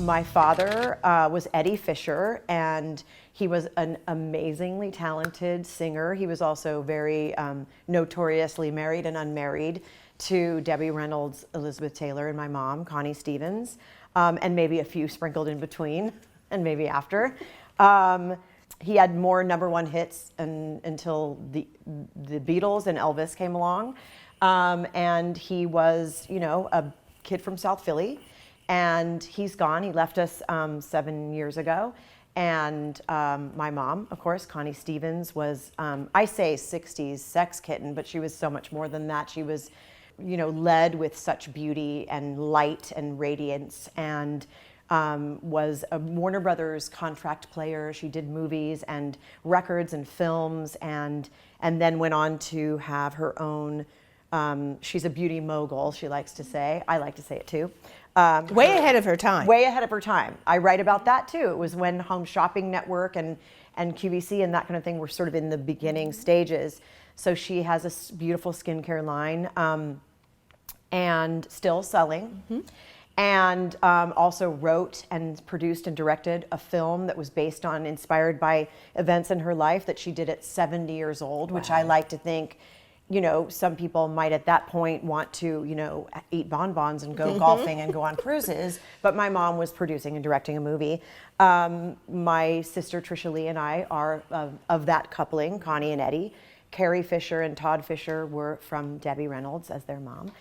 My father was Eddie Fisher, and he was an amazingly talented singer. He was also very notoriously married and unmarried to Debbie Reynolds, Elizabeth Taylor, and my mom, Connie Stevens, and maybe a few sprinkled in between, and maybe after. He had more #1 hits until the Beatles and Elvis came along. And he was, you know, a kid from South Philly, and he's gone. He left us 7 years ago. And my mom, of course, Connie Stevens, was, I say 60s sex kitten, but she was so much more than that. She was, you know, led with such beauty and light and radiance, and was a Warner Brothers contract player. She did movies and records and films, and then went on to have her own. She's a beauty mogul, she likes to say. I like to say it too. Way ahead of her time. Way ahead of her time. I write about that too. It was when Home Shopping Network and QVC and that kind of thing were sort of in the beginning stages. So she has a beautiful skincare line and still selling. Mm-hmm. And also wrote and produced and directed a film that was inspired by events in her life that she did at 70 years old, wow. Which I like to think, you know, some people might at that point want to, you know, eat bonbons and go golfing and go on cruises. But my mom was producing and directing a movie. My sister Trisha Lee and I are of that coupling, Connie and Eddie. Carrie Fisher and Todd Fisher were from Debbie Reynolds as their mom.